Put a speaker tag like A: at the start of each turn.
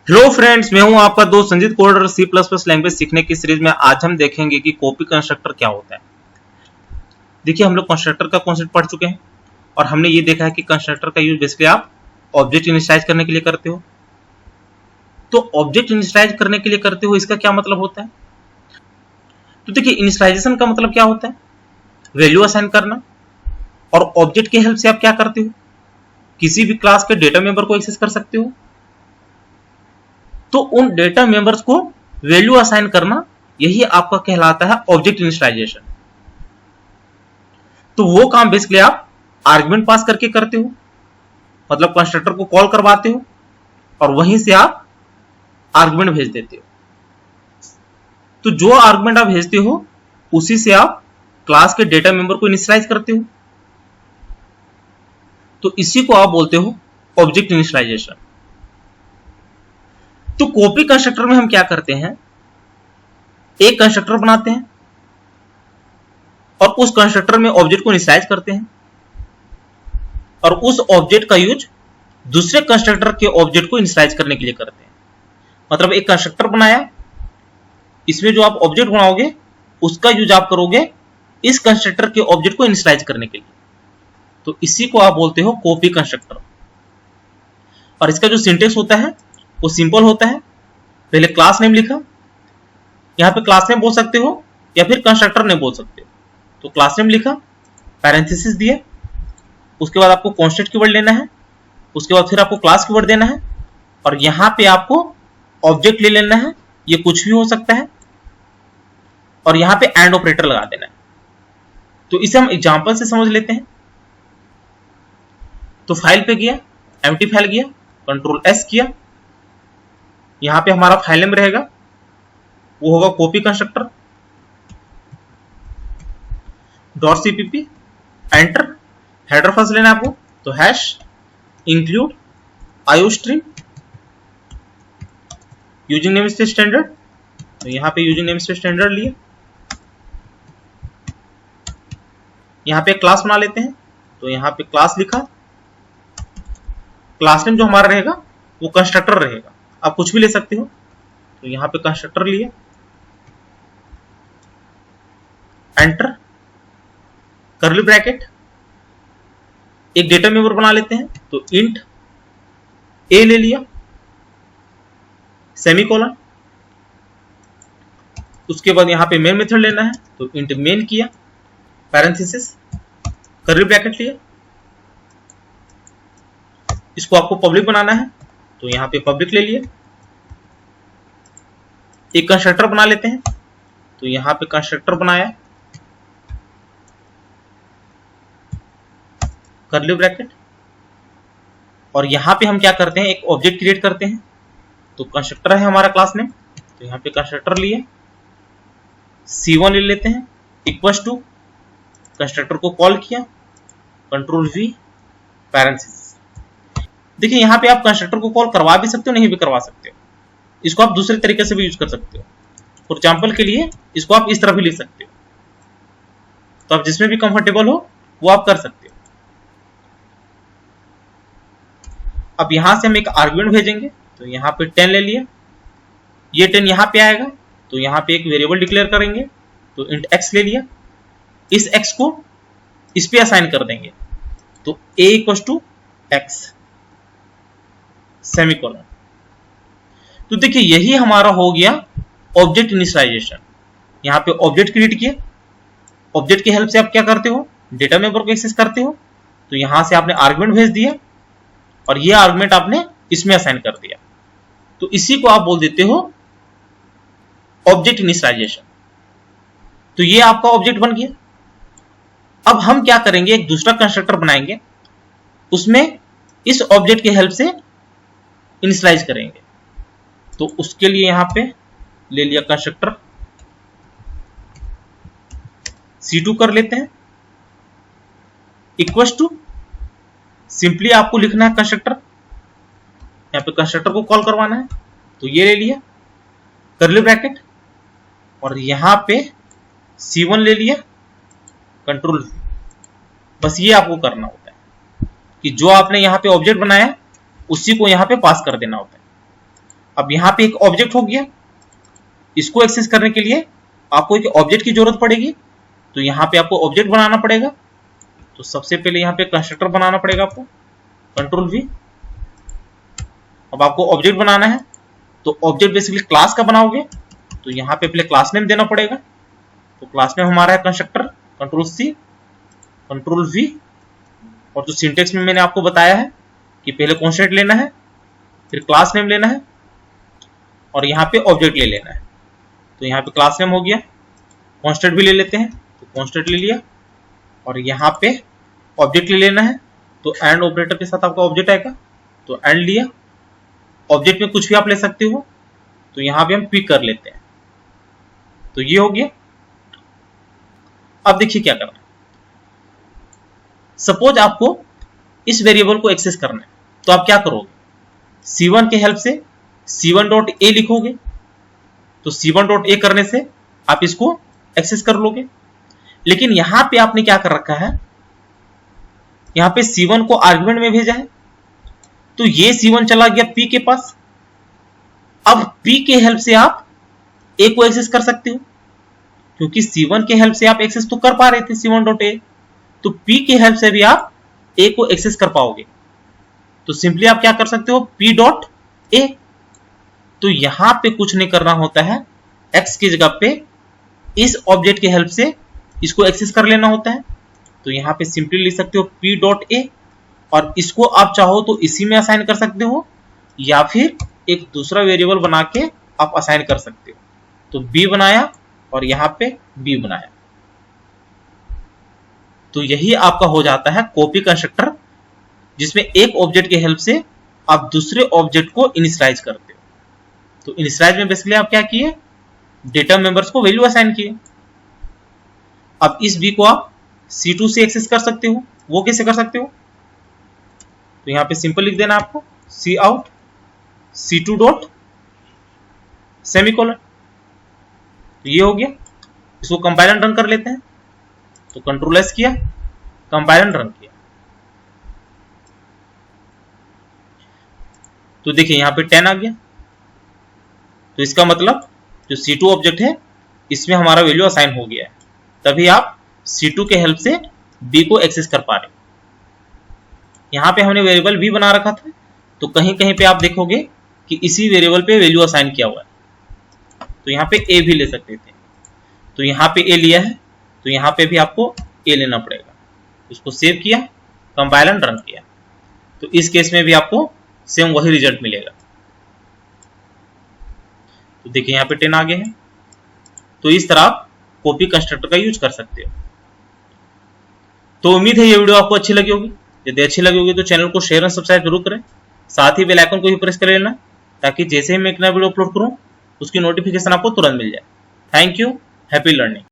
A: Hello friends, मैं हूं आपका दोस्त Sanjeet coder. C plus plus language सीखने की सीरीज में आज हम देखेंगे कि कॉपी कंस्ट्रक्टर क्या होता है। देखिए, हम लोग कंस्ट्रक्टर का कॉन्सेप्ट पढ़ चुके हैं और हमने ये देखा है कि कंस्ट्रक्टर का यूज बेसिकली आप ऑब्जेक्ट इनिशियलाइज करने के लिए करते हो। तो ऑब्जेक्ट इनिशियलाइज करने के लिए करते हो, इसका क्या मतलब होता है? तो देखिए, इनिशियलाइजेशन का मतलब क्या होता है? वैल्यू असाइन करना। और ऑब्जेक्ट की हेल्प से आप क्या करते हो? किसी भी क्लास के डेटा मेंबर को एक्सेस कर सकते हो। तो उन डेटा मेंबर्स को वैल्यू असाइन करना, यही आपका कहलाता है ऑब्जेक्ट इनिशियलाइजेशन। तो वो काम बेसिकली आप आर्गुमेंट पास करके करते हो, मतलब कंस्ट्रक्टर को कॉल करवाते हो और वहीं से आप आर्गुमेंट भेज देते हो। तो जो आर्गुमेंट आप भेजते हो उसी से आप क्लास के डेटा मेंबर को इनिशियलाइज करते हो। तो इसी को आप बोलते हो ऑब्जेक्ट इनिशियलाइजेशन। तो कॉपी कंस्ट्रक्टर में हम क्या करते हैं, एक कंस्ट्रक्टर बनाते हैं और उस कंस्ट्रक्टर में ऑब्जेक्ट को इनिशियलाइज करते हैं और उस ऑब्जेक्ट का यूज दूसरे कंस्ट्रक्टर के ऑब्जेक्ट को इनिशियलाइज करने के लिए करते हैं। मतलब एक कंस्ट्रक्टर बनाया, इसमें जो आप ऑब्जेक्ट बनाओगे उसका यूज आप करोगे इस कंस्ट्रक्टर के ऑब्जेक्ट को इनिशियलाइज करने के लिए। तो इसी को आप बोलते हो कॉपी कंस्ट्रक्टर। और इसका जो सिंटेक्स होता है वो सिंपल होता है। पहले क्लास नेम लिखा, यहां पे क्लास नेम बोल सकते हो या फिर कंस्ट्रक्टर नेम बोल सकते हो। तो क्लास नेम लिखा, पैरेंथेसिस दिया, उसके बाद आपको कांस्टेंट कीवर्ड लेना है, उसके बाद फिर आपको क्लास कीवर्ड देना है और यहां पे आपको ऑब्जेक्ट ले लेना है, ये कुछ भी हो सकता है, और यहां पे एंड ऑपरेटर लगा देना है। तो इसे हम एग्जांपल से समझ लेते हैं। तो फाइल पे गया, एम्प्टी फाइल गया, कंट्रोल एस किया, यहां पे हमारा फाइल नेम रहेगा, वो होगा copy constructor .cpp, enter. Header first लेना है आपको, तो hash include iostream using name space standard. तो यहां पे यूजिंग नेम स्पेस स्टैंडर्ड लिए, यहां पे क्लास बना लेते हैं। तो यहां पे क्लास लिखा, क्लास नेम जो हमारा रहेगा वो कंस्ट्रक्टर रहेगा, आप कुछ भी ले सकते हो। तो यहां पे कंस्ट्रक्टर लिए, एंटर, कर्ली ब्रैकेट, एक डेटा मेंबर बना लेते हैं। तो इंट ए ले लिया, सेमीकोलन, उसके बाद यहां पे मेन मेथड लेना है, तो इंट मेन किया, पैरेंथेसिस, कर्ली ब्रैकेट लिया, इसको आपको पब्लिक बनाना है, तो यहां पे पब्लिक ले लिया। एक कंस्ट्रक्टर बना लेते हैं, तो यहां पे कंस्ट्रक्टर बनाया, कर्ली ब्रैकेट, और यहां पे हम क्या करते हैं, एक ऑब्जेक्ट क्रिएट करते हैं। तो कंस्ट्रक्टर है हमारा क्लास नेम, तो यहां पे कंस्ट्रक्टर लिए, C1 ले लेते हैं, इक्वल्स टू, कंस्ट्रक्टर को कॉल किया, कंट्रोल वी, पैरेंथेसिस। देखिए, यहां पे आप कंस्ट्रक्टर को कॉल करवा भी सकते हो, नहीं भी करवा सकते हो। इसको आप दूसरे तरीके से भी यूज कर सकते हो। फॉर एग्जाम्पल के लिए इसको आप इस तरह भी लिख सकते हो। तो आप जिसमें भी कंफर्टेबल हो वो आप कर सकते हो। अब यहां से हम एक आर्गुमेंट भेजेंगे, तो यहां पे 10 ले लिया, ये 10 यहां पे आएगा, तो यहां पे एक वेरिएबल डिक्लेयर करेंगे, तो इंट x ले लिया, इस x को इस पे असाइन कर देंगे, तो a equals to x, semicolon. तो देखिए, यही हमारा हो गया ऑब्जेक्ट इनिशियलाइजेशन। यहां पे ऑब्जेक्ट क्रिएट किया, ऑब्जेक्ट की हेल्प से आप क्या करते हो, डेटा मेंबर को एक्सेस करते हो। तो यहां से आपने आर्गुमेंट भेज दिया और ये आर्गुमेंट आपने इसमें असाइन कर दिया, तो इसी को आप बोल देते हो ऑब्जेक्ट इनिशियलाइजेशन। तो ये आपका ऑब्जेक्ट बन गया। अब हम क्या करेंगे, एक दूसरा कंस्ट्रक्टर बनाएंगे, उसमें इस ऑब्जेक्ट की हेल्प से इनिशियलाइज करेंगे। तो उसके लिए यहां पे ले लिया कंस्ट्रक्टर, C2 कर लेते हैं, इक्वल्स टू, सिंपली आपको लिखना है कंस्ट्रक्टर, यहां पे कंस्ट्रक्टर को कॉल करवाना है, तो ये ले लिया, कर्ली ब्रैकेट, और यहां पे C1 ले लिया, कंट्रोल, बस ये आपको करना होता है कि जो आपने यहां पे ऑब्जेक्ट बनाया उसी को यहां पे पास कर देना होता है। अब यहाँ पे एक ऑब्जेक्ट हो गया, इसको एक्सेस करने के लिए आपको एक ऑब्जेक्ट की जरूरत पड़ेगी, तो यहाँ पे आपको ऑब्जेक्ट बनाना पड़ेगा। तो सबसे पहले यहाँ पे कंस्ट्रक्टर बनाना पड़ेगा आपको, कंट्रोल वी। अब आपको ऑब्जेक्ट बनाना है, तो ऑब्जेक्ट बेसिकली क्लास का बनाओगे, तो यहाँ पे पहले क्लास नेम देना पड़ेगा। तो क्लास नेम हमारा है constructor, control C, control V. और जो सिंटेक्स में मैंने आपको बताया है कि पहले कॉन्स्टेंट लेना है, फिर क्लास नेम लेना है, और यहाँ पे ऑब्जेक्ट ले लेना है। तो यहाँ पे क्लास नेम हो गया, कॉन्स्टेंट भी ले लेते हैं, तो कॉन्स्टेंट ले लिया, और यहाँ पे ऑब्जेक्ट ले लेना है। तो एंड ऑपरेटर के साथ आपका ऑब्जेक्ट आएगा, तो एंड लिया। ऑब्जेक्ट में कुछ भी आप ले सकते हो, तो यहाँ पे हम पिक कर लेते हैं। तो ये हो गया। अब देखिए क्या करना है। सपोज आपको इस वेरिएबल को एक्सेस करना है, तो आप क्या करोगे, C1 के हेल्प से C1.a लिखोगे। तो C1.a करने से आप इसको एक्सेस कर लोगे। लेकिन यहां पे आपने क्या कर रखा है, यहां पे C1 को आर्गुमेंट में भेजा है, तो ये C1 चला गया P के पास। अब P के हेल्प से आप A को एक्सेस कर सकते हो, क्योंकि C1 के हेल्प से आप एक्सेस तो कर पा रहे थे C1.a, तो P के हेल्प से भी आप A को एक्सेस कर पाओगे। तो सिंपली आप क्या कर सकते हो, P.a। तो यहां पे कुछ नहीं करना होता है, X की जगह पे इस ऑब्जेक्ट के हेल्प से इसको एक्सेस कर लेना होता है। तो यहां पे सिंपली लिख सकते हो P.a, और इसको आप चाहो तो इसी में असाइन कर सकते हो, या फिर एक दूसरा वेरिएबल बना के आप असाइन कर सकते हो। तो B बनाया और यहां पे B बनाया। तो यही आपका हो जाता है कॉपी कंस्ट्रक्टर, जिसमें एक ऑब्जेक्ट के हेल्प से आप दूसरे ऑब्जेक्ट को इनिशियलाइज करते हो। तो इनिशियलाइज में बेसिकली आप क्या किए, डेटा मेंबर्स को वैल्यू असाइन किए। अब इस B को आप C2 से एक्सेस कर सकते हो। वो कैसे कर सकते हो, तो यहां पे सिंपल लिख देना आपको, C out C2 dot semicolon. तो ये हो गया। इसको कंपाइल रन कर लेते हैं। तो कंट्रोल एस किया, कंपाइल रन किया, तो देखिए यहां पे 10 आ गया। तो इसका मतलब जो C2 ऑब्जेक्ट है, इसमें हमारा वैल्यू असाइन हो गया है। तभी आप C2 के हेल्प से B को एक्सेस कर पा रहे हो। यहां पे हमने वेरिएबल B बना रखा था, तो कहीं कहीं पे आप देखोगे कि इसी वेरिएबल पे वैल्यू असाइन किया हुआ है। तो यहाँ पे A भी ले सकते थे, तो यहाँ पे A लिया है, तो यहाँ पे भी आपको A लेना पड़ेगा। उसको सेव किया, कंपाइल एंड रन किया, तो इस केस में भी आपको सेम वही रिजल्ट मिलेगा। तो देखिए यहाँ पे 10 आगे है। तो इस तरह आप कॉपी कंस्ट्रक्टर का यूज कर सकते हो। तो उम्मीद है ये वीडियो आपको अच्छी लगी होगी। यदि अच्छी लगी होगी तो चैनल को शेयर और सब्सक्राइब जरूर करें। साथ ही बेल आइकन को भी प्रेस कर लेना, ताकि जैसे ही मैं एक नया वीडियो अपलोड करूं उसकी नोटिफिकेशन आपको तुरंत मिल जाए। Thank you, happy learning.